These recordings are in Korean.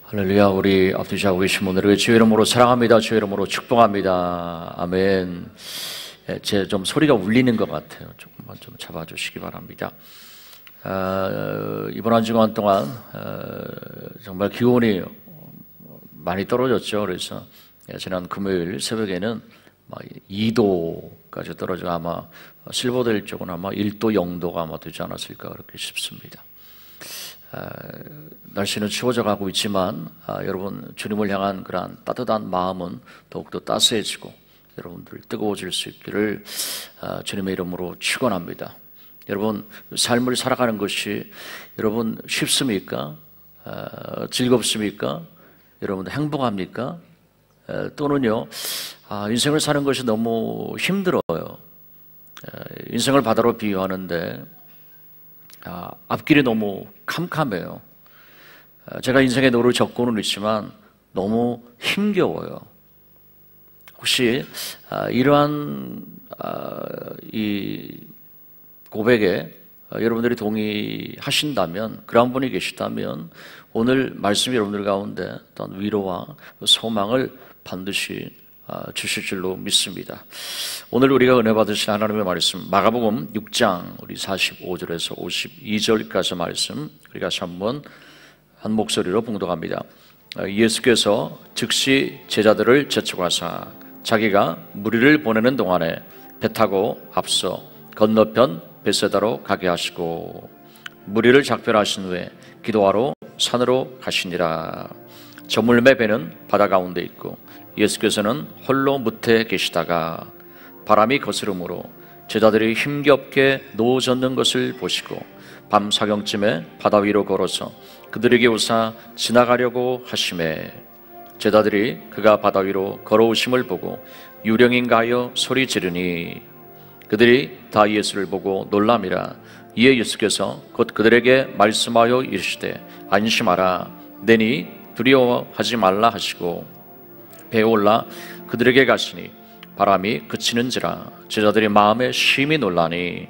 할렐루야. 우리 앞뒤자고 계신 분들에게 주의 이름으로 사랑합니다. 주의 이름으로 축복합니다. 아멘. 제 좀 소리가 울리는 것 같아요. 조금만 좀 잡아주시기 바랍니다. 이번 한 주간 동안 정말 기온이 많이 떨어졌죠. 그래서 지난 금요일 새벽에는 2도까지 떨어져 아마 실버데일 쪽은 아마 1도 0도가 아마 되지 않았을까 그렇게 싶습니다. 날씨는 추워져 가고 있지만 여러분 주님을 향한 그러한 따뜻한 마음은 더욱더 따스해지고 여러분들 뜨거워질 수 있기를 주님의 이름으로 축원합니다. 여러분 삶을 살아가는 것이 여러분 쉽습니까? 즐겁습니까? 여러분 행복합니까? 또는요 인생을 사는 것이 너무 힘들어요. 인생을 바다로 비유하는데 앞길이 너무 캄캄해요. 제가 인생의 노를 적고는 있지만 너무 힘겨워요. 혹시 이러한 이 고백에 여러분들이 동의하신다면, 그런 분이 계시다면 오늘 말씀이 여러분들 가운데 어떤 위로와 소망을 반드시 주실 줄로 믿습니다. 오늘 우리가 은혜 받으실 하나님의 말씀 마가복음 6장 우리 45절에서 52절까지 말씀 우리 같이 한번 한 목소리로 봉독합니다. 예수께서 즉시 제자들을 재촉하사 자기가 무리를 보내는 동안에 배 타고 앞서 건너편 벳세다로 가게 하시고 무리를 작별하신 후에 기도하러 산으로 가시니라. 저물매 배는 바다 가운데 있고 예수께서는 홀로 무태에 계시다가 바람이 거스름으로 제자들이 힘겹게 노젓는 것을 보시고 밤 사경쯤에 바다 위로 걸어서 그들에게 오사 지나가려고 하시매 제자들이 그가 바다 위로 걸어오심을 보고 유령인가 하여 소리 지르니 그들이 다 예수를 보고 놀람이라. 이에 예수께서 곧 그들에게 말씀하여 이르시되 안심하라 내니 두려워하지 말라 하시고 배에 올라 그들에게 가시니 바람이 그치는지라. 제자들이 마음에 심히 놀라니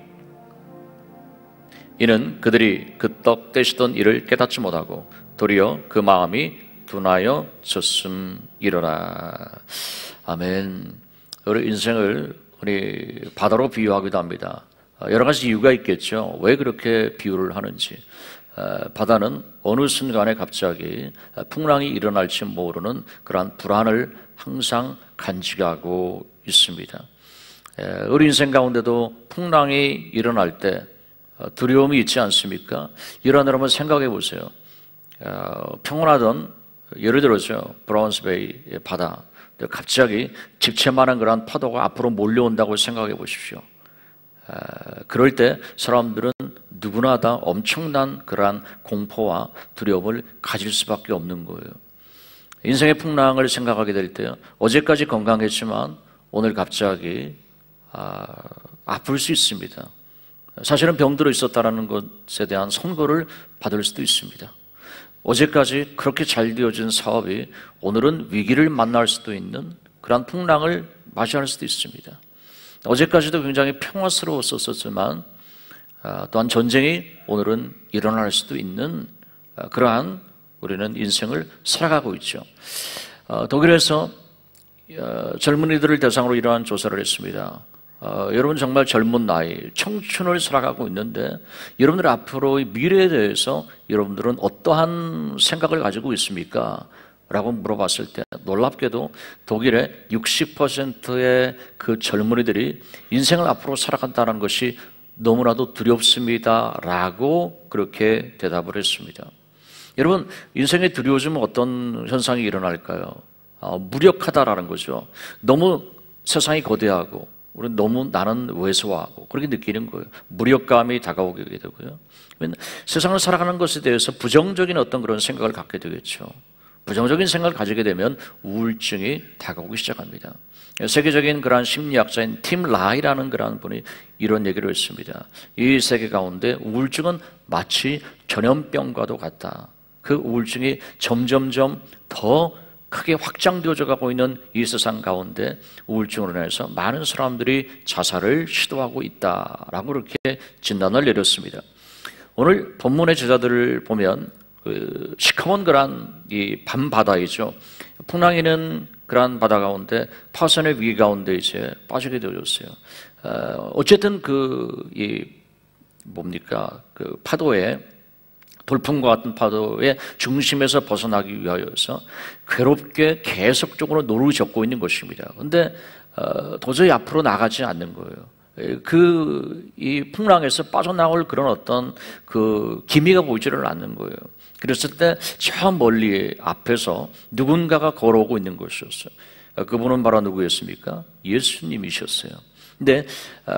이는 그들이 그 떡 떼시던 일을 깨닫지 못하고 도리어 그 마음이 둔하여 졌음이로라. 아멘. 우리 인생을 우리 바다로 비유하기도 합니다. 여러 가지 이유가 있겠죠. 왜 그렇게 비유를 하는지. 바다는 어느 순간에 갑자기 풍랑이 일어날지 모르는 그러한 불안을 항상 간직하고 있습니다. 우리 인생 가운데도 풍랑이 일어날 때 두려움이 있지 않습니까? 이런 여러분 생각해 보세요. 평온하던 예를 들어서 브라운스베이의 바다 갑자기 집채만한 그러한 파도가 앞으로 몰려온다고 생각해 보십시오. 그럴 때 사람들은 누구나 다 엄청난 그러한 공포와 두려움을 가질 수밖에 없는 거예요. 인생의 풍랑을 생각하게 될 때 어제까지 건강했지만 오늘 갑자기 아플 수 있습니다. 사실은 병들어 있었다는 것에 대한 선고를 받을 수도 있습니다. 어제까지 그렇게 잘 되어진 사업이 오늘은 위기를 만날 수도 있는 그러한 풍랑을 맞이할 수도 있습니다. 어제까지도 굉장히 평화스러웠었지만 또한 전쟁이 오늘은 일어날 수도 있는 그러한 우리는 인생을 살아가고 있죠. 독일에서 젊은이들을 대상으로 이러한 조사를 했습니다. 여러분 정말 젊은 나이, 청춘을 살아가고 있는데 여러분들 앞으로의 미래에 대해서 여러분들은 어떠한 생각을 가지고 있습니까? 라고 물어봤을 때 놀랍게도 독일의 60%의 그 젊은이들이 인생을 앞으로 살아간다는 것이 너무나도 두렵습니다 라고 그렇게 대답을 했습니다. 여러분 인생에 두려워지면 어떤 현상이 일어날까요? 무력하다라는 거죠. 너무 세상이 거대하고 우리는 너무 나는 왜소하고 그렇게 느끼는 거예요. 무력감이 다가오게 되고요. 세상을 살아가는 것에 대해서 부정적인 어떤 그런 생각을 갖게 되겠죠. 부정적인 생각을 가지게 되면 우울증이 다가오기 시작합니다. 세계적인 그러한 심리학자인 팀 라이라는 그러한 분이 이런 얘기를 했습니다. 이 세계 가운데 우울증은 마치 전염병과도 같다. 그 우울증이 점점점 더 크게 확장되어져 가고 있는 이 세상 가운데 우울증으로 인해서 많은 사람들이 자살을 시도하고 있다라고 그렇게 진단을 내렸습니다. 오늘 본문의 제자들을 보면 시커먼 그러한 이 밤바다이죠. 풍랑이는 그러한 바다 가운데 파선의 위기 가운데 이제 빠지게 되어졌어요. 어쨌든 그 파도의 돌풍과 같은 파도의 중심에서 벗어나기 위하여서 괴롭게 계속적으로 노를 젓고 있는 것입니다. 그런데 도저히 앞으로 나가지 않는 거예요. 이 풍랑에서 빠져나올 그런 어떤 그 기미가 보이지를 않는 거예요. 그랬을 때 저 멀리 앞에서 누군가가 걸어오고 있는 것이었어요. 그분은 바로 누구였습니까? 예수님이셨어요. 근데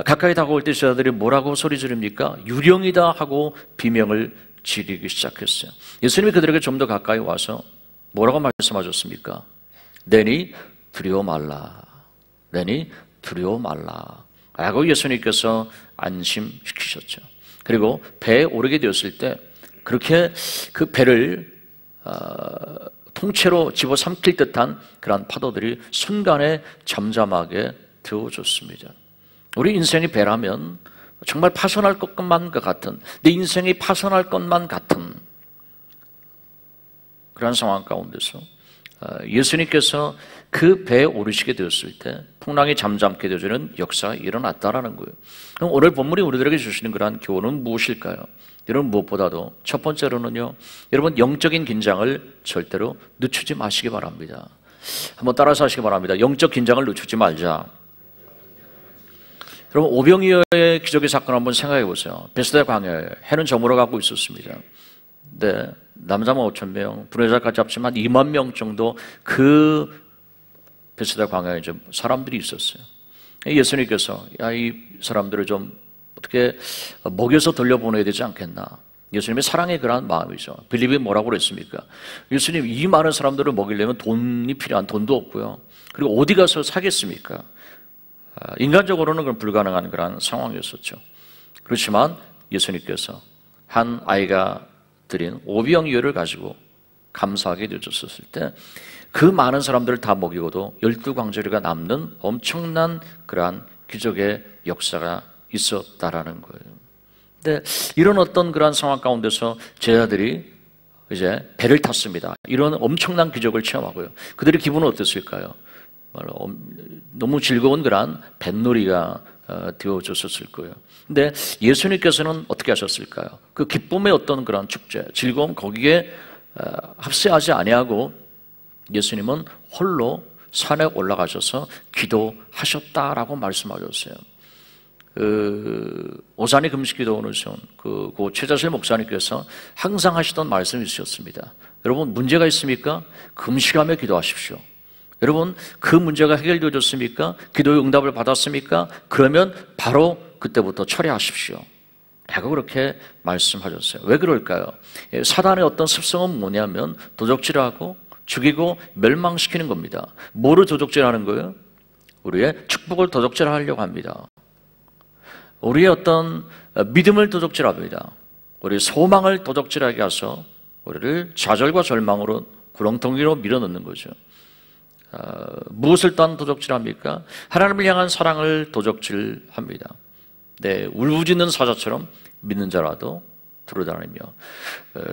가까이 다가올 때 제자들이 뭐라고 소리 지릅니까? 유령이다 하고 비명을 지르기 시작했어요. 예수님이 그들에게 좀 더 가까이 와서 뭐라고 말씀하셨습니까? 내니 두려워 말라. 내니 두려워 말라. 라고 예수님께서 안심시키셨죠. 그리고 배에 오르게 되었을 때 그렇게 그 배를 통째로 집어삼킬 듯한 그러한 파도들이 순간에 잠잠하게 되어졌습니다. 우리 인생이 배라면 정말 파손할 것만 같은, 내 인생이 파손할 것만 같은 그런 상황 가운데서 예수님께서 그 배에 오르시게 되었을 때 풍랑이 잠잠게 되어주는 역사가 일어났다라는 거예요. 그럼 오늘 본문이 우리들에게 주시는 그러한 교훈은 무엇일까요? 여러분, 무엇보다도 첫 번째로는요, 여러분 영적인 긴장을 절대로 늦추지 마시기 바랍니다. 한번 따라서 하시기 바랍니다. 영적 긴장을 늦추지 말자. 여러분, 오병이어의 기적의 사건 한번 생각해 보세요. 베스다 광야에 해는 저물어 가고 있었습니다. 네, 남자만 5,000명, 불의자까지 합치면 한 2만 명 정도 그 베스다 광야에 좀 사람들이 있었어요. 예수님께서 이 사람들을 좀 어떻게 먹여서 돌려보내야 되지 않겠나. 예수님의 사랑의 그러한 마음이죠. 빌립이 뭐라고 그랬습니까? 예수님, 이 많은 사람들을 먹이려면 돈이 필요한, 돈도 없고요. 그리고 어디 가서 사겠습니까? 인간적으로는 그건 불가능한 그런 상황이었었죠. 그렇지만 예수님께서 한 아이가 드린 오병이어를 가지고 감사하게 되어졌을 때 그 많은 사람들을 다 먹이고도 12광저리가 남는 엄청난 그러한 기적의 역사가 있었다라는 거예요. 근데 이런 어떤 그러한 상황 가운데서 제자들이 이제 배를 탔습니다. 이런 엄청난 기적을 체험하고요. 그들의 기분은 어땠을까요? 너무 즐거운 그러한 뱃놀이가 되어졌을 거예요. 근데 예수님께서는 어떻게 하셨을까요? 그 기쁨의 어떤 그런 축제, 즐거움 거기에 합세하지 아니하고 예수님은 홀로 산에 올라가셔서 기도하셨다라고 말씀하셨어요. 오산의 금식기도원을 세운 그 최자실 목사님께서 항상 하시던 말씀이 있으셨습니다. 여러분, 문제가 있습니까? 금식하며 기도하십시오. 여러분, 그 문제가 해결되어졌습니까? 기도의 응답을 받았습니까? 그러면 바로 그때부터 철회하십시오. 라고 그렇게 말씀하셨어요. 왜 그럴까요? 사단의 어떤 습성은 뭐냐면 도적질하고 죽이고 멸망시키는 겁니다. 뭐를 도적질하는 거예요? 우리의 축복을 도적질하려고 합니다. 우리의 어떤 믿음을 도적질합니다. 우리의 소망을 도적질하게 해서 우리를 좌절과 절망으로 구렁텅이로 밀어넣는 거죠. 무엇을 또한 도적질합니까? 하나님을 향한 사랑을 도적질합니다. 네, 울부짖는 사자처럼 믿는 자라도 두루다니며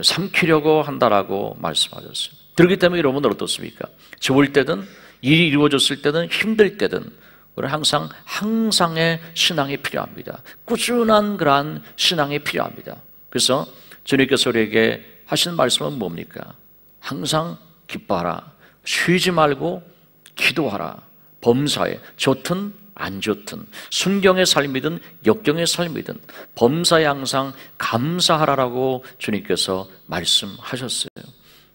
삼키려고 한다라고 말씀하셨어요. 그렇기 때문에 여러분들 어떻습니까? 좋을 때든 일이 이루어졌을 때든 힘들 때든 우리는 항상의 신앙이 필요합니다. 꾸준한 그러한 신앙이 필요합니다. 그래서 주님께서 우리에게 하시는 말씀은 뭡니까? 항상 기뻐하라. 쉬지 말고 기도하라. 범사에 좋든 안 좋든 순경의 삶이든 역경의 삶이든 범사에 항상 감사하라라고 주님께서 말씀하셨어요.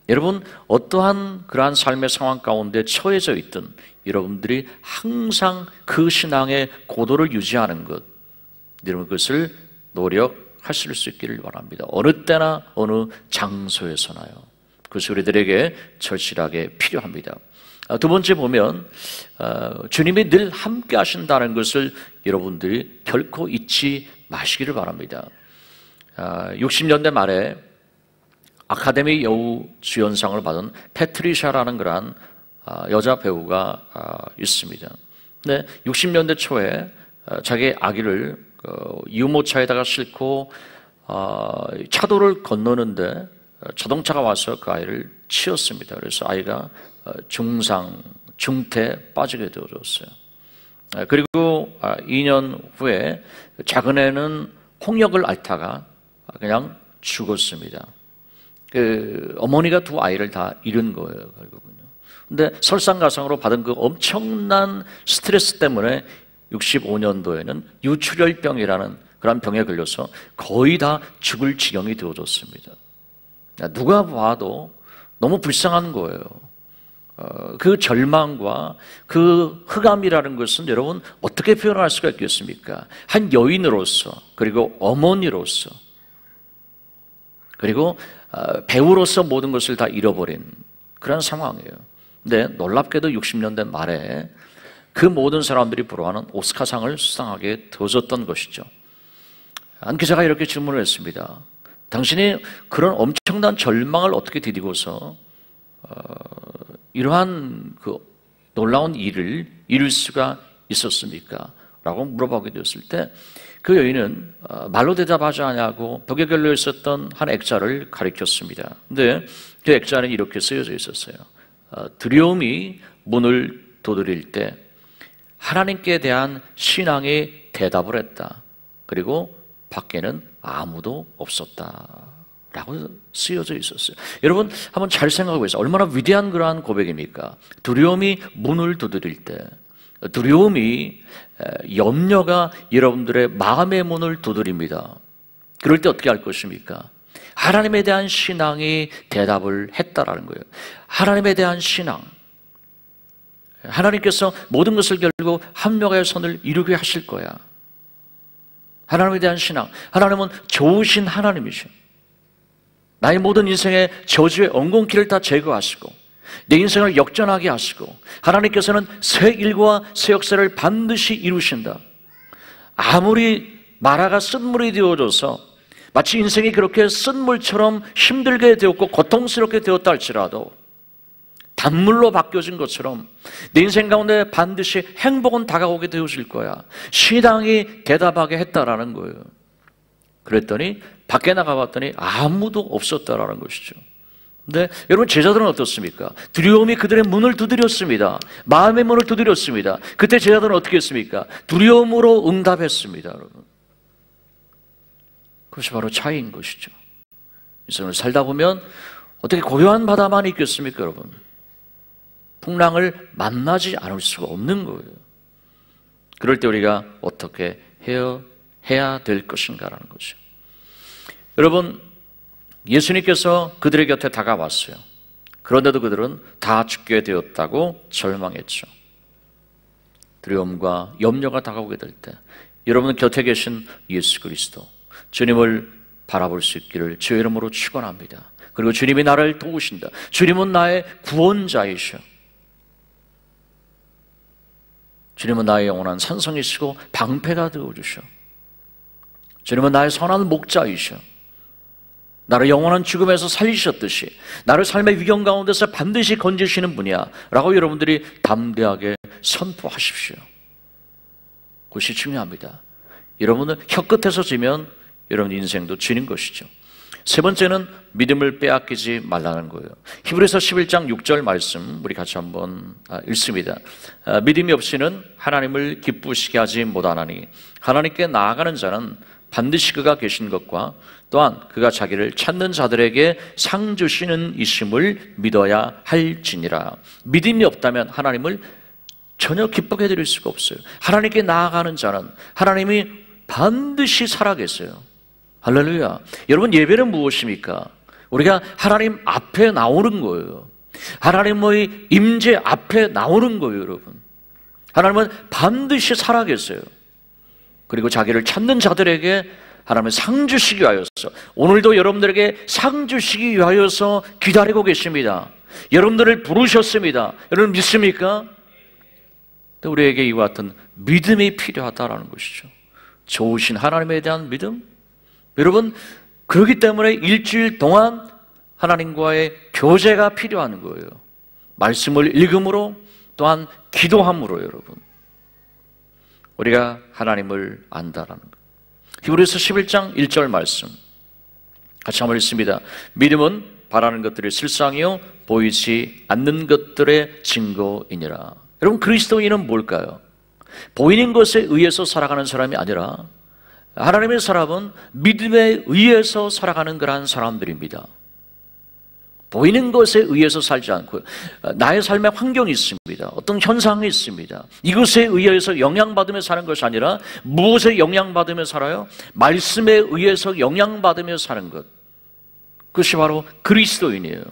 여러분, 어떠한 그러한 삶의 상황 가운데 처해져 있든 여러분들이 항상 그 신앙의 고도를 유지하는 것, 여러분 그것을 노력하실 수 있기를 바랍니다. 어느 때나 어느 장소에서나요. 그것이 우리들에게 절실하게 필요합니다. 두 번째 보면 주님이 늘 함께 하신다는 것을 여러분들이 결코 잊지 마시기를 바랍니다. 60년대 말에 아카데미 여우 주연상을 받은 패트리샤라는 그러한 여자 배우가 있습니다. 근데 60년대 초에 자기 아기를 유모차에다가 싣고 차도를 건너는데 자동차가 와서 그 아이를 치었습니다. 그래서 아이가 중상, 중태에 빠지게 되어졌어요. 그리고 2년 후에 작은 애는 홍역을 앓다가 그냥 죽었습니다. 어머니가 두 아이를 다 잃은 거예요, 결국은요. 근데 설상가상으로 받은 그 엄청난 스트레스 때문에 65년도에는 유출혈병이라는 그런 병에 걸려서 거의 다 죽을 지경이 되어졌습니다. 누가 봐도 너무 불쌍한 거예요. 그 절망과 그 흑암이라는 것은 여러분 어떻게 표현할 수가 있겠습니까? 한 여인으로서, 그리고 어머니로서, 그리고 배우로서 모든 것을 다 잃어버린 그런 상황이에요. 근데 놀랍게도 60년대 말에 그 모든 사람들이 부러워하는 오스카상을 수상하게 되어졌던 것이죠. 한 기자가 이렇게 질문을 했습니다. 당신이 그런 엄청난 절망을 어떻게 디디고서 이러한 그 놀라운 일을 이룰 수가 있었습니까? 라고 물어보게 되었을 때 그 여인은 말로 대답하지 않냐고 벽에 걸려 있었던 한 액자를 가리켰습니다. 근데 그 액자는 이렇게 쓰여져 있었어요. 두려움이 문을 두드릴 때 하나님께 대한 신앙이 대답을 했다. 그리고 밖에는 아무도 없었다 라고 쓰여져 있었어요. 여러분 한번 잘 생각해 보세요. 얼마나 위대한 그러한 고백입니까? 두려움이 문을 두드릴 때, 두려움이 염려가 여러분들의 마음의 문을 두드립니다. 그럴 때 어떻게 할 것입니까? 하나님에 대한 신앙이 대답을 했다라는 거예요. 하나님에 대한 신앙, 하나님께서 모든 것을 결국 합력하여 선을 이루게 하실 거야. 하나님에 대한 신앙, 하나님은 좋으신 하나님이셔. 나의 모든 인생의 저주의 엉겅퀴를 다 제거하시고 내 인생을 역전하게 하시고 하나님께서는 새 일과 새 역사를 반드시 이루신다. 아무리 마라가 쓴물이 되어져서 마치 인생이 그렇게 쓴물처럼 힘들게 되었고 고통스럽게 되었다 할지라도 단물로 바뀌어진 것처럼 내 인생 가운데 반드시 행복은 다가오게 되어질 거야. 신앙이 대답하게 했다라는 거예요. 그랬더니 밖에 나가봤더니 아무도 없었다라는 것이죠. 근데 여러분 제자들은 어떻습니까? 두려움이 그들의 문을 두드렸습니다. 마음의 문을 두드렸습니다. 그때 제자들은 어떻게 했습니까? 두려움으로 응답했습니다. 여러분. 그것이 바로 차이인 것이죠. 인생을 살다 보면 어떻게 고요한 바다만 있겠습니까, 여러분? 풍랑을 만나지 않을 수가 없는 거예요. 그럴 때 우리가 어떻게 해야 될 것인가라는 거죠. 여러분, 예수님께서 그들의 곁에 다가왔어요. 그런데도 그들은 다 죽게 되었다고 절망했죠. 두려움과 염려가 다가오게 될 때 여러분 곁에 계신 예수 그리스도 주님을 바라볼 수 있기를 주의 이름으로 축원합니다. 그리고 주님이 나를 도우신다. 주님은 나의 구원자이셔. 주님은 나의 영원한 산성이시고 방패가 되어주셔. 주님은 나의 선한 목자이셔. 나를 영원한 죽음에서 살리셨듯이 나를 삶의 위경 가운데서 반드시 건지시는 분이야 라고 여러분들이 담대하게 선포하십시오. 그것이 중요합니다. 여러분은 혀끝에서 지면 여러분 인생도 지는 것이죠. 세 번째는 믿음을 빼앗기지 말라는 거예요. 히브리서 11장 6절 말씀 우리 같이 한번 읽습니다. 믿음이 없이는 하나님을 기쁘시게 하지 못하나니 하나님께 나아가는 자는 반드시 그가 계신 것과 또한 그가 자기를 찾는 자들에게 상 주시는 이심을 믿어야 할지니라. 믿음이 없다면 하나님을 전혀 기쁘게 해드릴 수가 없어요. 하나님께 나아가는 자는 하나님이 반드시 살아계세요. 할렐루야. 여러분 예배는 무엇입니까? 우리가 하나님 앞에 나오는 거예요. 하나님의 임재 앞에 나오는 거예요, 여러분. 하나님은 반드시 살아계세요. 그리고 자기를 찾는 자들에게 하나님은 상 주시기 위하여서 오늘도 여러분들에게 상 주시기 위하여서 기다리고 계십니다. 여러분들을 부르셨습니다. 여러분 믿습니까? 우리에게 이와 같은 믿음이 필요하다는 것이죠. 좋으신 하나님에 대한 믿음. 여러분 그렇기 때문에 일주일 동안 하나님과의 교제가 필요한 거예요. 말씀을 읽음으로 또한 기도함으로 여러분 우리가 하나님을 안다라는 거예요. 히브리서 11장 1절 말씀 같이 한번 읽습니다. 믿음은 바라는 것들이 실상이요 보이지 않는 것들의 증거이니라. 여러분, 그리스도인은 뭘까요? 보이는 것에 의해서 살아가는 사람이 아니라 하나님의 사람은 믿음에 의해서 살아가는 그러한 사람들입니다. 보이는 것에 의해서 살지 않고 나의 삶의 환경이 있습니다. 어떤 현상이 있습니다. 이것에 의해서 영향받으며 사는 것이 아니라 무엇에 영향받으며 살아요? 말씀에 의해서 영향받으며 사는 것. 그것이 바로 그리스도인이에요.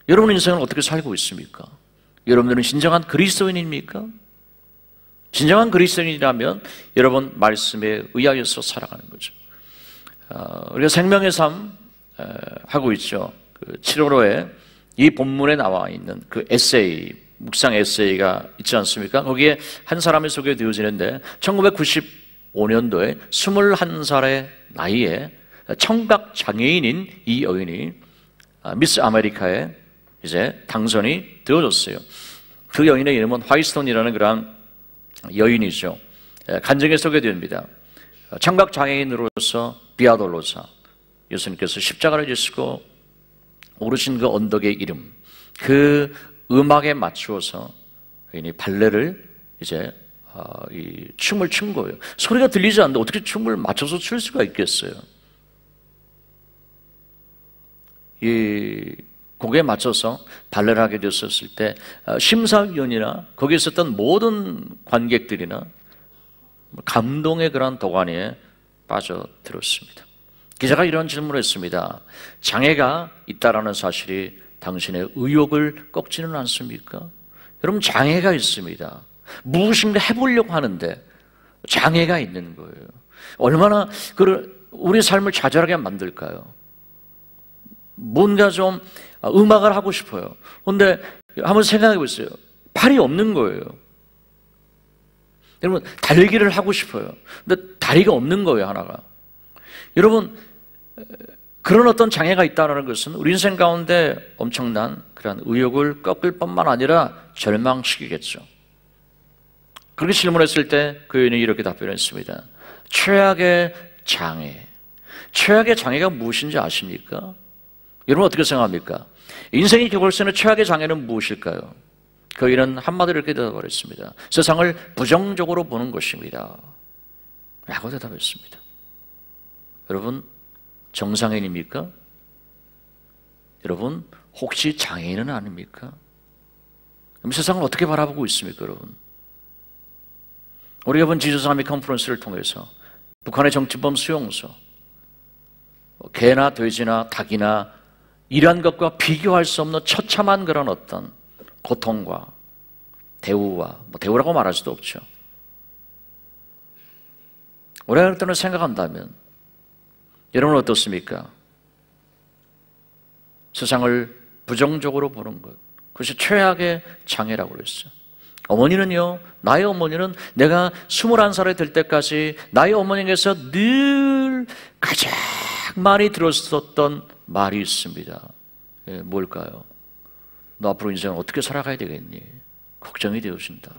여러분 인생은 어떻게 살고 있습니까? 여러분들은 진정한 그리스도인입니까? 진정한 그리스도인이라면 여러분 말씀에 의하여서 살아가는 거죠. 우리가 생명의 삶 하고 있죠. 그 7월호에 이 본문에 나와 있는 그 에세이, 묵상 에세이가 있지 않습니까? 거기에 한 사람이 소개되어지는데 1995년도에 21살의 나이에 청각 장애인인 이 여인이 미스 아메리카에 이제 당선이 되어졌어요. 그 여인의 이름은 화이스톤이라는 그런 여인이죠. 간증에 소개됩니다. 청각 장애인으로서 비아돌로사, 예수님께서 십자가를 지시고 오르신 그 언덕의 이름, 그 음악에 맞추어서 여인이 발레를 이제 이 춤을 춘 거예요. 소리가 들리지 않는데 어떻게 춤을 맞춰서 출 수가 있겠어요? 이 곡에 맞춰서 발레를 하게 되었을 때 심사위원이나 거기에 있었던 모든 관객들이나 감동의 그런 도가니에 빠져들었습니다. 기자가 이런 질문을 했습니다. 장애가 있다라는 사실이 당신의 의욕을 꺾지는 않습니까? 여러분, 장애가 있습니다. 무엇인가 해보려고 하는데 장애가 있는 거예요. 얼마나 우리 삶을 좌절하게 만들까요? 뭔가 좀 음악을 하고 싶어요. 그런데 한번 생각해 보세요. 팔이 없는 거예요. 여러분, 달리기를 하고 싶어요. 근데 다리가 없는 거예요, 하나가. 여러분, 그런 어떤 장애가 있다는 것은 우리 인생 가운데 엄청난 그런 의욕을 꺾을 뿐만 아니라 절망시키겠죠. 그렇게 질문했을 때 그 여인이 이렇게 답변했습니다. 최악의 장애. 최악의 장애가 무엇인지 아십니까? 여러분 어떻게 생각합니까? 인생의 결국에는 최악의 장애는 무엇일까요? 그 여인은 한마디로 이렇게 대답했습니다. 세상을 부정적으로 보는 것입니다. 라고 대답했습니다. 여러분, 정상인입니까? 여러분, 혹시 장애인은 아닙니까? 그럼 세상을 어떻게 바라보고 있습니까, 여러분? 우리가 본 지저스 아미 컨퍼런스를 통해서 북한의 정치범 수용소, 개나 돼지나 닭이나 이러한 것과 비교할 수 없는 처참한 그런 어떤 고통과 대우와, 대우라고 말할 수도 없죠. 우리가 그럴 때는 생각한다면 여러분은 어떻습니까? 세상을 부정적으로 보는 것, 그것이 최악의 장애라고 그랬어요. 어머니는요, 나의 어머니는 내가 21살이 될 때까지 나의 어머니에게서 늘 가장 많이 들었었던 말이 있습니다. 예, 뭘까요? 너 앞으로 인생을 어떻게 살아가야 되겠니? 걱정이 되어진다.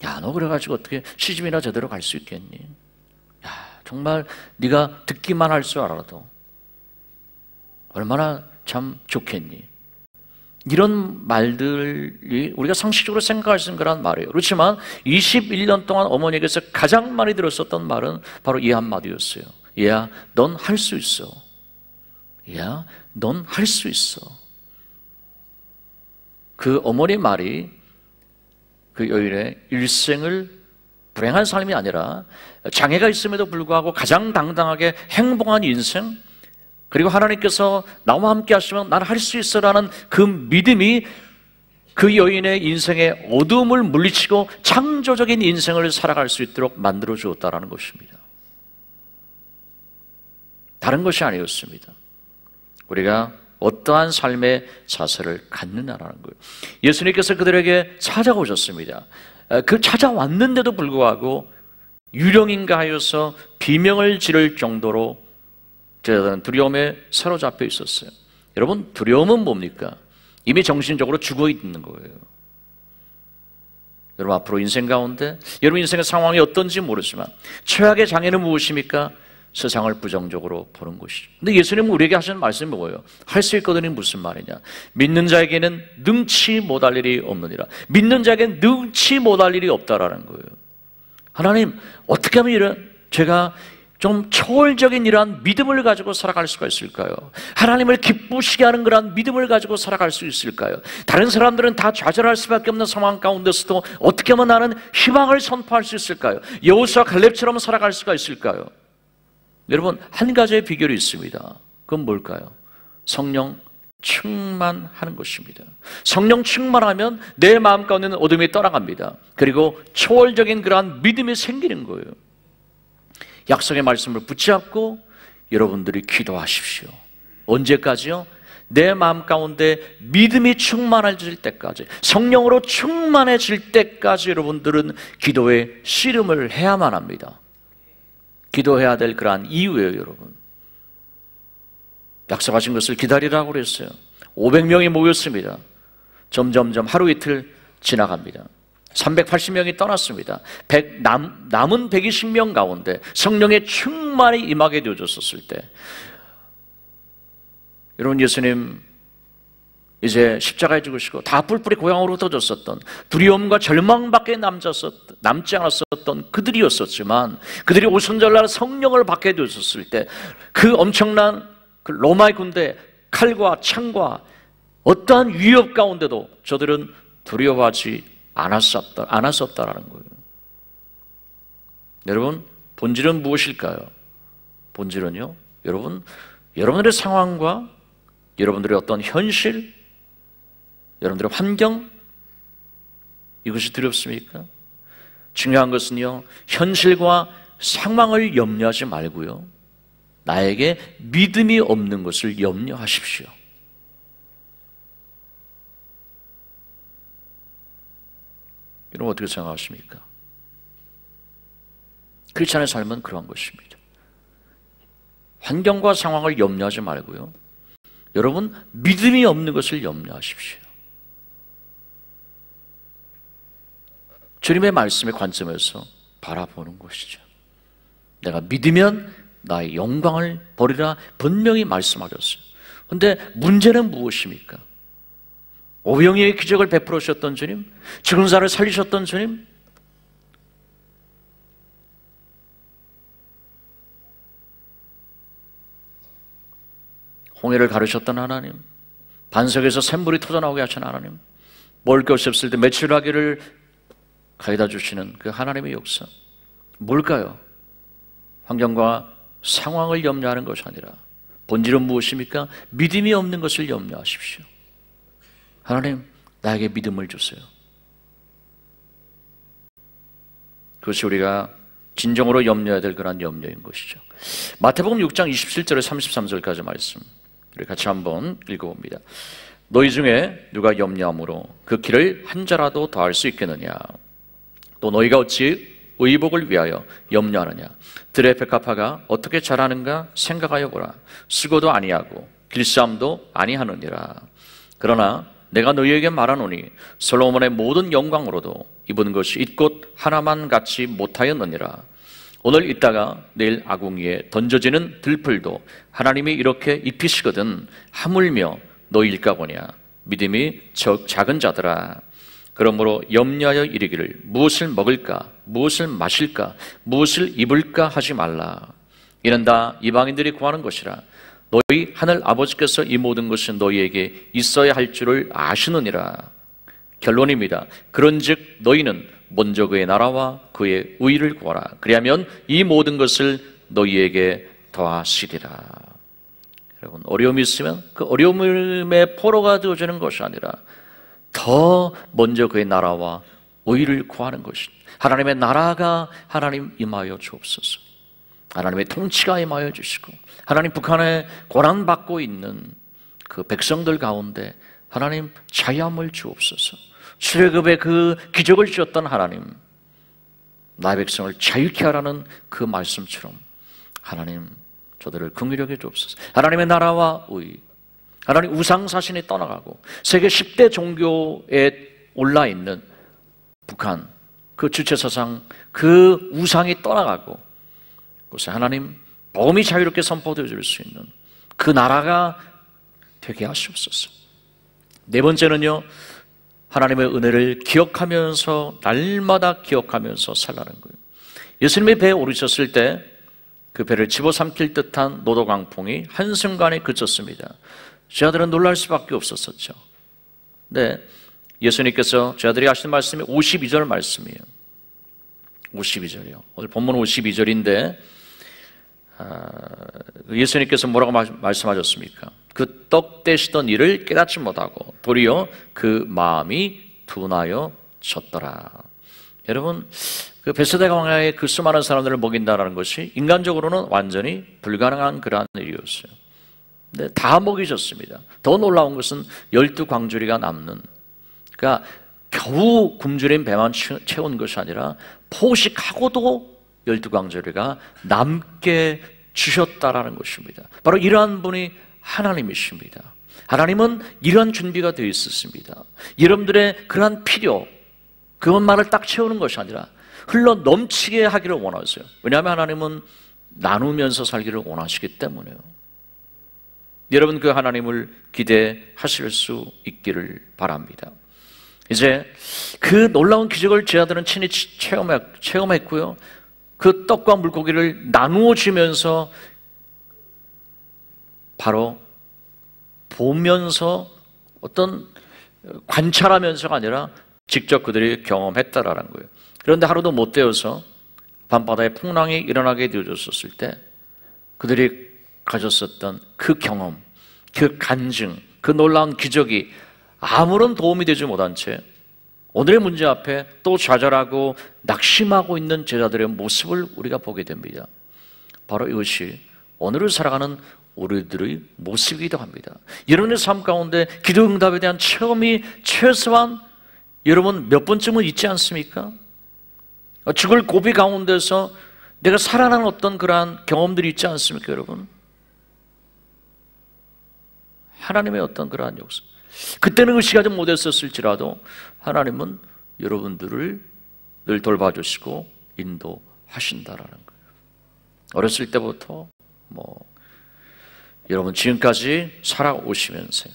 야, 너 그래가지고 어떻게 시집이나 제대로 갈 수 있겠니? 야, 정말 네가 듣기만 할 줄 알아도 얼마나 참 좋겠니? 이런 말들이 우리가 상식적으로 생각할 수 있는 거란 말이에요. 그렇지만 21년 동안 어머니에게서 가장 많이 들었었던 말은 바로 이 한마디였어요. 얘야, 넌 할 수 있어. 야, 넌 할 수 있어. 그 어머니 말이 그 여인의 일생을 불행한 삶이 아니라 장애가 있음에도 불구하고 가장 당당하게 행복한 인생, 그리고 하나님께서 나와 함께 하시면 난 할 수 있어라는 그 믿음이 그 여인의 인생의 어두움을 물리치고 창조적인 인생을 살아갈 수 있도록 만들어 주었다라는 것입니다. 다른 것이 아니었습니다. 우리가 어떠한 삶의 자세를 갖느냐라는 거예요. 예수님께서 그들에게 찾아오셨습니다. 그 찾아왔는데도 불구하고 유령인가 하여서 비명을 지를 정도로 제자들은 두려움에 사로잡혀 있었어요. 여러분, 두려움은 뭡니까? 이미 정신적으로 죽어 있는 거예요. 여러분, 앞으로 인생 가운데 여러분 인생의 상황이 어떤지 모르지만 최악의 장애는 무엇입니까? 세상을 부정적으로 보는 것이죠. 근데 예수님은 우리에게 하시는 말씀이 뭐예요? 할 수 있거든이 무슨 말이냐? 믿는 자에게는 능치 못할 일이 없느니라. 믿는 자에게는 능치 못할 일이 없다라는 거예요. 하나님, 어떻게 하면 제가 좀 초월적인 이러한 믿음을 가지고 살아갈 수가 있을까요? 하나님을 기쁘시게 하는 그러한 믿음을 가지고 살아갈 수 있을까요? 다른 사람들은 다 좌절할 수밖에 없는 상황 가운데서도 어떻게 하면 나는 희망을 선포할 수 있을까요? 여호수아 갈렙처럼 살아갈 수가 있을까요? 여러분, 한 가지의 비결이 있습니다. 그건 뭘까요? 성령 충만하는 것입니다. 성령 충만하면 내 마음 가운데는 어둠이 떠나갑니다. 그리고 초월적인 그러한 믿음이 생기는 거예요. 약속의 말씀을 붙잡고 여러분들이 기도하십시오. 언제까지요? 내 마음 가운데 믿음이 충만해질 때까지, 성령으로 충만해질 때까지 여러분들은 기도의 씨름을 해야만 합니다. 기도해야 될 그러한 이유예요, 여러분. 약속하신 것을 기다리라고 그랬어요. 500명이 모였습니다. 점점점 하루 이틀 지나갑니다. 380명이 떠났습니다. 남은 120명 가운데 성령의 충만이 임하게 되어졌었을 때, 여러분, 예수님 이제 십자가에 죽으시고 다 뿔뿔이 고향으로 흩어졌었던, 두려움과 절망밖에 남지 않았었던 그들이었었지만, 그들이 오순절날 성령을 받게 되었을 때 그 엄청난 그 로마의 군대 칼과 창과 어떠한 위협 가운데도 저들은 두려워하지 않았었다라는 거예요. 여러분, 본질은 무엇일까요? 본질은요, 여러분들의 상황과 여러분들의 어떤 현실, 여러분들의 환경, 이것이 두렵습니까? 중요한 것은요, 현실과 상황을 염려하지 말고요, 나에게 믿음이 없는 것을 염려하십시오. 여러분, 어떻게 생각하십니까? 크리스찬의 삶은 그러한 것입니다. 환경과 상황을 염려하지 말고요, 여러분, 믿음이 없는 것을 염려하십시오. 주님의 말씀의 관점에서 바라보는 것이죠. 내가 믿으면 나의 영광을 버리라 분명히 말씀하셨어요. 그런데 문제는 무엇입니까? 오병이어의 기적을 베풀어 주셨던 주님, 죽은 자를 살리셨던 주님, 홍해를 가르셨던 하나님, 반석에서 샘물이 터져나오게 하신 하나님, 먹을 것이 없을 때 메추라기를 가져다 주시는 그 하나님의 역사, 뭘까요? 환경과 상황을 염려하는 것이 아니라 본질은 무엇입니까? 믿음이 없는 것을 염려하십시오. 하나님, 나에게 믿음을 주세요. 그것이 우리가 진정으로 염려해야 될 그런 염려인 것이죠. 마태복음 6장 27절에 33절까지 말씀, 우리 같이 한번 읽어봅니다. 너희 중에 누가 염려함으로 그 길을 한 자라도 더할 수 있겠느냐? 또 너희가 어찌 의복을 위하여 염려하느냐? 들의 백합화가 어떻게 자라는가 생각하여 보라. 수고도 아니하고 길쌈도 아니하느니라. 그러나 내가 너희에게 말하노니 솔로몬의 모든 영광으로도 입은 것이 이곳 하나만 같이 못하였느니라. 오늘 있다가 내일 아궁 위에 던져지는 들풀도 하나님이 이렇게 입히시거든 하물며 너희일까 보냐. 믿음이 작은 자들아. 그러므로 염려하여 이르기를 무엇을 먹을까, 무엇을 마실까, 무엇을 입을까 하지 말라. 이는 다 이방인들이 구하는 것이라. 너희 하늘 아버지께서 이 모든 것이 너희에게 있어야 할 줄을 아시느니라. 결론입니다. 그런즉 너희는 먼저 그의 나라와 그의 의를 구하라. 그리하면 이 모든 것을 너희에게 더하시리라. 여러분, 어려움이 있으면 그 어려움의 포로가 되어주는 것이 아니라 더 먼저 그의 나라와 의를 구하는 것이, 하나님의 나라가 하나님 임하여 주옵소서. 하나님의 통치가 임하여 주시고, 하나님 북한에 고난받고 있는 그 백성들 가운데 하나님 자유함을 주옵소서. 출애굽의 그 기적을 주셨던 하나님, 나의 백성을 자유케 하라는 그 말씀처럼 하나님 저들을 긍휼히 여겨 주옵소서. 하나님의 나라와 의, 하나님 우상사신이 떠나가고 세계 10대 종교에 올라있는 북한, 그 주체사상, 그 우상이 떠나가고 그것에 하나님 복음이 자유롭게 선포되어질 수 있는 그 나라가 되게 하시옵소서. 네 번째는요, 하나님의 은혜를 기억하면서 날마다 기억하면서 살라는 거예요. 예수님이 배에 오르셨을 때 그 배를 집어삼킬 듯한 노도 강풍이 한순간에 그쳤습니다. 제자들은 놀랄 수밖에 없었죠. 네, 예수님께서 제자들이 하신 말씀이 52절 말씀이에요. 52절이요. 오늘 본문 52절인데 예수님께서 뭐라고 말씀하셨습니까? 그 떡 떼시던 일을 깨닫지 못하고 도리어 그 마음이 둔하여 졌더라. 여러분, 그 베세다 강야에 그 수많은 사람들을 먹인다는 것이 인간적으로는 완전히 불가능한 그러한 일이었어요. 근데 다 먹이셨습니다. 더 놀라운 것은 12광주리가 남는, 그러니까 겨우 굶주린 배만 채운 것이 아니라 포식하고도 12광주리가 남게 주셨다라는 것입니다. 바로 이러한 분이 하나님이십니다. 하나님은 이러한 준비가 되어 있었습니다. 여러분들의 그러한 필요, 그것만을 딱 채우는 것이 아니라 흘러 넘치게 하기를 원하세요. 왜냐하면 하나님은 나누면서 살기를 원하시기 때문에요. 여러분, 그 하나님을 기대하실 수 있기를 바랍니다. 이제 그 놀라운 기적을 제자들은 친히 체험했고요. 그 떡과 물고기를 나누어 주면서 바로 보면서 어떤 관찰하면서가 아니라 직접 그들이 경험했다라는 거예요. 그런데 하루도 못 되어서 밤바다에 풍랑이 일어나게 되어졌었을 때 그들이 가졌었던 그 경험, 그 간증, 그 놀라운 기적이 아무런 도움이 되지 못한 채 오늘의 문제 앞에 또 좌절하고 낙심하고 있는 제자들의 모습을 우리가 보게 됩니다. 바로 이것이 오늘을 살아가는 우리들의 모습이기도 합니다. 여러분의 삶 가운데 기도응답에 대한 체험이 최소한 여러분 몇 번쯤은 있지 않습니까? 죽을 고비 가운데서 내가 살아나는 어떤 그러한 경험들이 있지 않습니까, 여러분? 하나님의 어떤 그러한 역사. 그때는 의식하지 못했었을지라도 하나님은 여러분들을 늘 돌봐주시고 인도하신다라는 거예요. 어렸을 때부터 여러분 지금까지 살아오시면서요.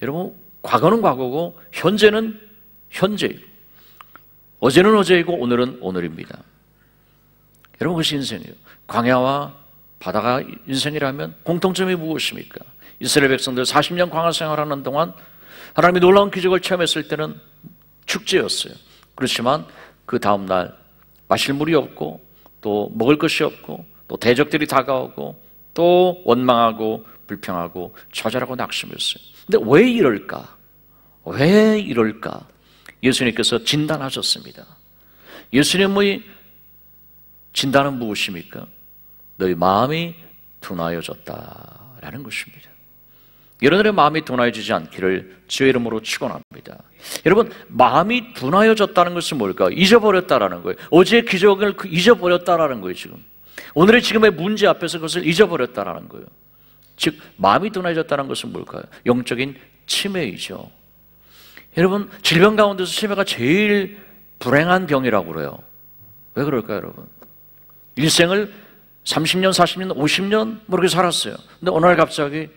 여러분 과거는 과거고 현재는 현재이고 어제는 어제이고 오늘은 오늘입니다. 여러분 그것이 인생이에요. 광야와 바다가 인생이라면 공통점이 무엇입니까? 이스라엘 백성들 40년 광야 생활하는 동안 하나님이 놀라운 기적을 체험했을 때는 축제였어요. 그렇지만 그 다음날 마실 물이 없고 또 먹을 것이 없고 또 대적들이 다가오고 또 원망하고 불평하고 좌절하고 낙심했어요. 근데 왜 이럴까? 왜 이럴까? 예수님께서 진단하셨습니다. 예수님의 진단은 무엇입니까? 너희 마음이 둔하여졌다라는 것입니다. 여러분들의 마음이 둔하여지지 않기를 주의 이름으로 축원합니다. 여러분, 마음이 둔하여졌다는 것은 뭘까? 잊어버렸다라는 거예요. 어제의 기적을 잊어버렸다라는 거예요, 지금. 오늘의 지금의 문제 앞에서 그것을 잊어버렸다라는 거예요. 즉, 마음이 둔하여졌다는 것은 뭘까요? 영적인 치매이죠. 여러분, 질병 가운데서 치매가 제일 불행한 병이라고 그래요. 왜 그럴까요, 여러분? 일생을 30년, 40년, 50년 그렇게 살았어요. 근데 어느 날 갑자기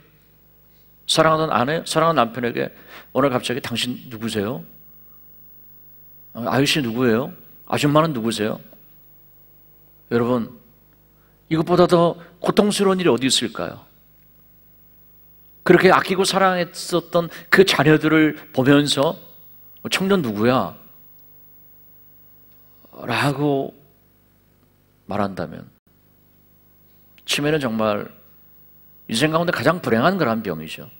사랑하는 아내, 사랑하는 남편에게 오늘 갑자기 당신 누구세요? 아유씨 누구예요? 아줌마는 누구세요? 여러분, 이것보다 더 고통스러운 일이 어디 있을까요? 그렇게 아끼고 사랑했었던 그 자녀들을 보면서 청년 누구야? 라고 말한다면 치매는 정말 인생 가운데 가장 불행한 그런 병이죠.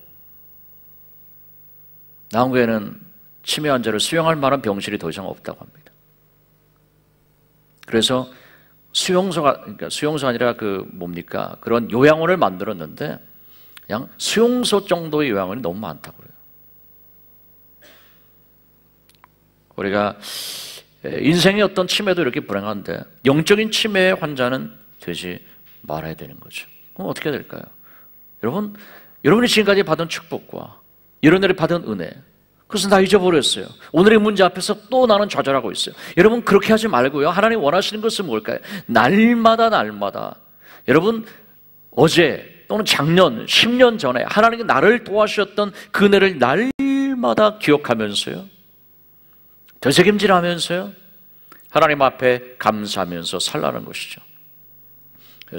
남한국에는 치매 환자를 수용할 만한 병실이 더 이상 없다고 합니다. 그래서 그러니까 수용소 아니라 그런 요양원을 만들었는데 그냥 수용소 정도의 요양원이 너무 많다고 그래요. 우리가 인생의 어떤 치매도 이렇게 불행한데 영적인 치매의 환자는 되지 말아야 되는 거죠. 그럼 어떻게 될까요? 여러분이 지금까지 받은 축복과 여러분들이 받은 은혜, 그것은 다 잊어버렸어요. 오늘의 문제 앞에서 또 나는 좌절하고 있어요. 여러분 그렇게 하지 말고요. 하나님 원하시는 것은 뭘까요? 날마다 여러분, 어제 또는 작년, 10년 전에 하나님이 나를 도와주셨던 그 은혜를 날마다 기억하면서요, 되새김질하면서요, 하나님 앞에 감사하면서 살라는 것이죠.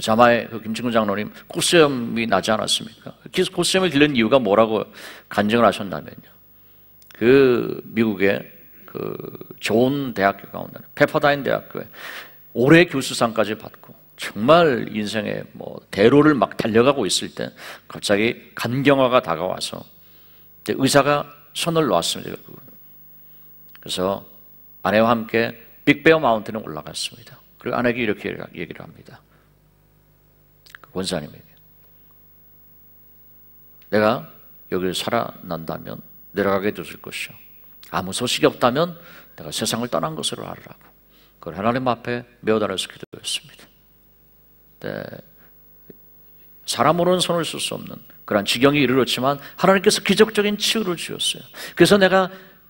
자마의 그 김진구 장로님 콧수염이 나지 않았습니까? 콧수염을 기른 이유가 뭐라고 간증을 하셨냐면요, 그 미국의 그 좋은 대학교 가운데 페퍼다인 대학교에 올해 교수상까지 받고 정말 인생의 뭐 대로를 막 달려가고 있을 때 갑자기 간경화가 다가와서 의사가 손을 놓았습니다. 그래서 아내와 함께 빅베어 마운틴에 올라갔습니다. 그리고 아내에게 이렇게 얘기를 합니다. 그 권사님에게, 내가 여기를 살아난다면 내려가게 되실 것이요, 아무 소식이 없다면 내가 세상을 떠난 것으로 알으라고. 그걸 하나님 앞에 메어달아서 기도했습니다. 네, 사람으로는 손을 쓸 수 없는 그런 지경에 이르렀지만 하나님께서 기적적인 치유를 주셨어요. 그래서 내가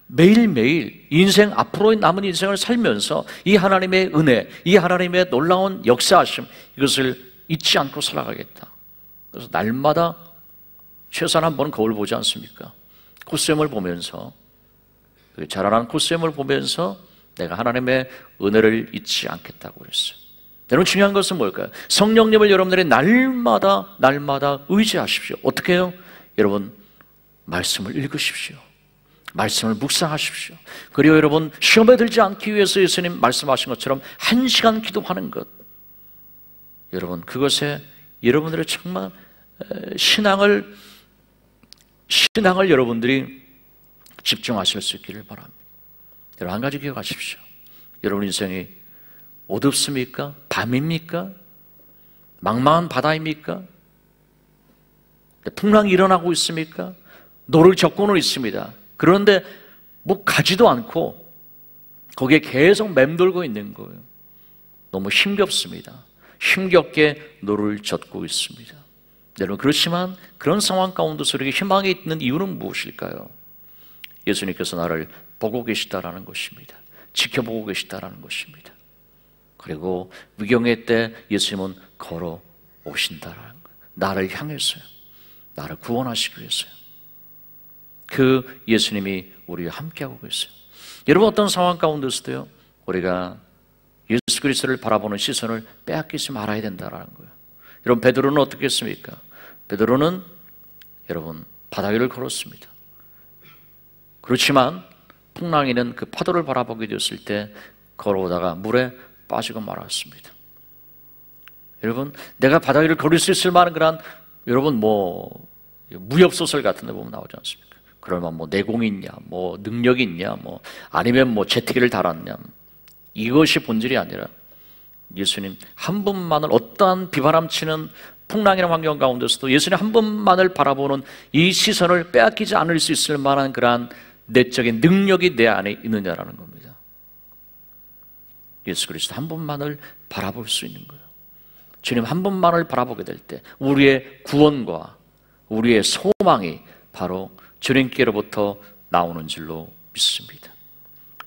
매일매일 인생, 앞으로 남은 인생을 살면서 이 하나님의 은혜, 이 하나님의 놀라운 역사하심, 이것을 잊지 않고 살아가겠다. 그래서 날마다 최소한 한 번 거울 보지 않습니까? 콧수염을 보면서, 자라난 콧수염을 보면서 내가 하나님의 은혜를 잊지 않겠다고 그랬어요. 여러분, 중요한 것은 뭘까요? 성령님을 여러분들이 날마다 의지하십시오. 어떻게 해요? 여러분, 말씀을 읽으십시오. 말씀을 묵상하십시오. 그리고 여러분, 시험에 들지 않기 위해서 예수님 말씀하신 것처럼 1시간 기도하는 것, 여러분, 그것에 여러분들의 정말 신앙을 여러분들이 집중하실 수 있기를 바랍니다. 여러분, 한 가지 기억하십시오. 여러분 인생이 어둡습니까? 밤입니까? 망망한 바다입니까? 풍랑이 일어나고 있습니까? 노를 젓고는 있습니다. 그런데 뭐 가지도 않고 거기에 계속 맴돌고 있는 거예요. 너무 힘겹습니다. 힘겹게 노를 젓고 있습니다. 여러분, 그렇지만 그런 상황 가운데서 우리에게 희망이 있는 이유는 무엇일까요? 예수님께서 나를 보고 계시다라는 것입니다. 지켜보고 계시다라는 것입니다. 그리고 위경의 때 예수님은 걸어오신다라는 거예요. 나를 향해서요, 나를 구원하시기 위해서요. 그 예수님이 우리와 함께하고 계세요. 여러분, 어떤 상황 가운데서도요, 우리가 예수 그리스도를 바라보는 시선을 빼앗기지 말아야 된다는 거예요. 여러분, 베드로는 어떻게 했습니까? 베드로는 여러분 바다 위를 걸었습니다. 그렇지만 풍랑이는 그 파도를 바라보게 되었을 때 걸어오다가 물에 빠지고 말았습니다. 여러분, 내가 바다 위를 걸을 수 있을 만한 그런, 여러분, 뭐 무협소설 같은 데 보면 나오지 않습니까? 그러면 뭐 내공이 있냐, 뭐 능력이 있냐, 뭐 아니면 뭐 재특기를 달았냐, 이것이 본질이 아니라 예수님 한 분만을, 어떠한 비바람치는 풍랑이나 환경 가운데서도 예수님 한 분만을 바라보는 이 시선을 빼앗기지 않을 수 있을 만한 그러한 내적인 능력이 내 안에 있느냐라는 겁니다. 예수 그리스도 한 분만을 바라볼 수 있는 거예요. 주님 한 분만을 바라보게 될 때 우리의 구원과 우리의 소망이 바로 주님께로부터 나오는 줄로 믿습니다.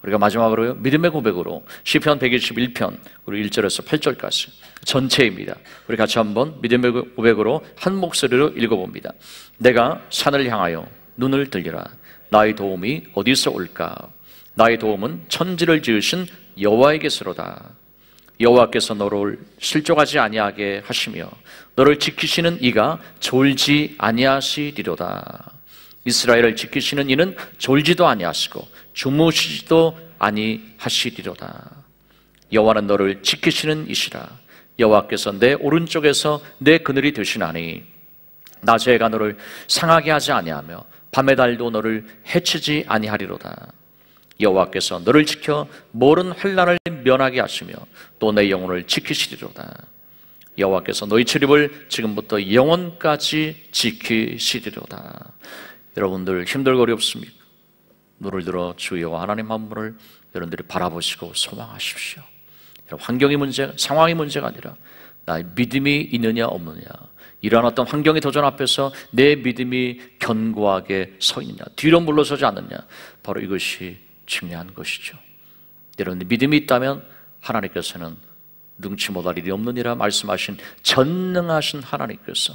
우리가 마지막으로요, 믿음의 고백으로 시편 121편 우리 1절에서 8절까지 전체입니다. 우리 같이 한번 믿음의 고백으로 한 목소리로 읽어봅니다. 내가 산을 향하여 눈을 들리라. 나의 도움이 어디서 올까? 나의 도움은 천지를 지으신 여호와에게서로다. 여호와께서 너를 실족하지 아니하게 하시며 너를 지키시는 이가 졸지 아니하시리로다. 이스라엘을 지키시는 이는 졸지도 아니하시고 주무시지도 아니하시리로다. 여호와는 너를 지키시는 이시라. 여호와께서 내 오른쪽에서 내 그늘이 되시나니 낮에 해가 너를 상하게 하지 아니하며 밤의 달도 너를 해치지 아니하리로다. 여호와께서 너를 지켜 모든 환난을 면하게 하시며 또 내 영혼을 지키시리로다. 여호와께서 너희 출입을 지금부터 영원까지 지키시리로다. 여러분들 힘들고 어렵습니까? 눈을 들어 주 여호와 하나님 한 분을 여러분들이 바라보시고 소망하십시오. 환경이 문제, 상황이 문제가 아니라 나의 믿음이 있느냐 없느냐, 이러한 어떤 환경의 도전 앞에서 내 믿음이 견고하게 서 있느냐, 뒤로 물러서지 않느냐, 바로 이것이 중요한 것이죠. 여러분들 믿음이 있다면 하나님께서는 능치 못할 일이 없느니라 말씀하신 전능하신 하나님께서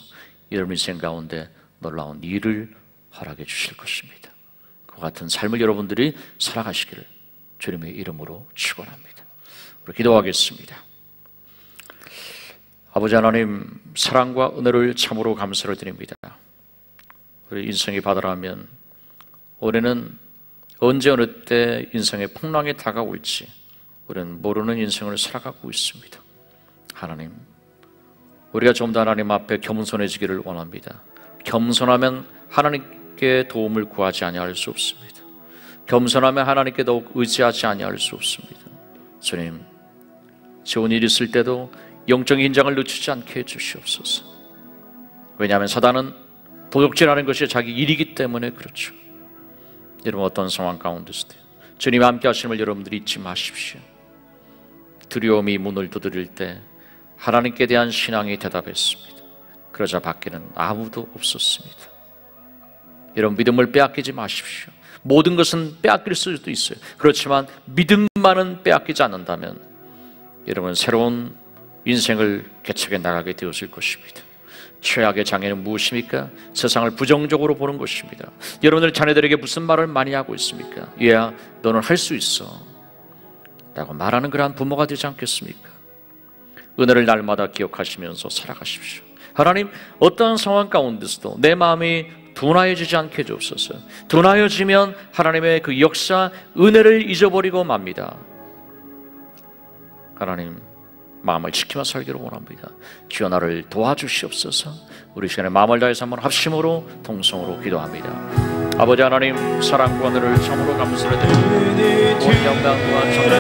여러분 인생 가운데 놀라운 일을 허락해 주실 것입니다. 그 같은 삶을 여러분들이 살아가시기를 주님의 이름으로 축원합니다. 우리 기도하겠습니다. 아버지 하나님, 사랑과 은혜를 참으로 감사를 드립니다. 우리 인생의 바다라면 올해는 언제 어느 때 인생의 풍랑이 다가올지 우리는 모르는 인생을 살아가고 있습니다. 하나님, 우리가 좀 더 하나님 앞에 겸손해지기를 원합니다. 겸손하면 하나님께 도움을 구하지 아니할 수 없습니다. 겸손하면 하나님께 더욱 의지하지 아니할 수 없습니다. 주님, 좋은 일 있을 때도 영적인 긴장을 늦추지 않게 해주시옵소서. 왜냐하면 사단은 도둑질하는 것이 자기 일이기 때문에 그렇죠. 여러분 어떤 상황 가운데서도 주님 함께 하심을 여러분들이 잊지 마십시오. 두려움이 문을 두드릴 때 하나님께 대한 신앙이 대답했습니다. 그러자 밖에는 아무도 없었습니다. 여러분 믿음을 빼앗기지 마십시오. 모든 것은 빼앗길 수도 있어요. 그렇지만 믿음만은 빼앗기지 않는다면 여러분 새로운 인생을 개척해 나가게 되었을 것입니다. 최악의 장애는 무엇입니까? 세상을 부정적으로 보는 것입니다. 여러분들 자녀들에게 무슨 말을 많이 하고 있습니까? 얘야, 너는 할 수 있어 라고 말하는 그러한 부모가 되지 않겠습니까? 은혜를 날마다 기억하시면서 살아가십시오. 하나님, 어떠한 상황 가운데서도 내 마음이 둔하여지지 않게 해주옵소서. 둔하여지면 하나님의 그 역사, 은혜를 잊어버리고 맙니다. 하나님, 마음을 지키며 살기를 원합니다. 주여 나를 도와주시옵소서. 우리 시간에 마음을 다해서 한번 합심으로 동성으로 기도합니다. 아버지 하나님, 사랑과 은혜를 참으로 감사드립니다. 온 영광과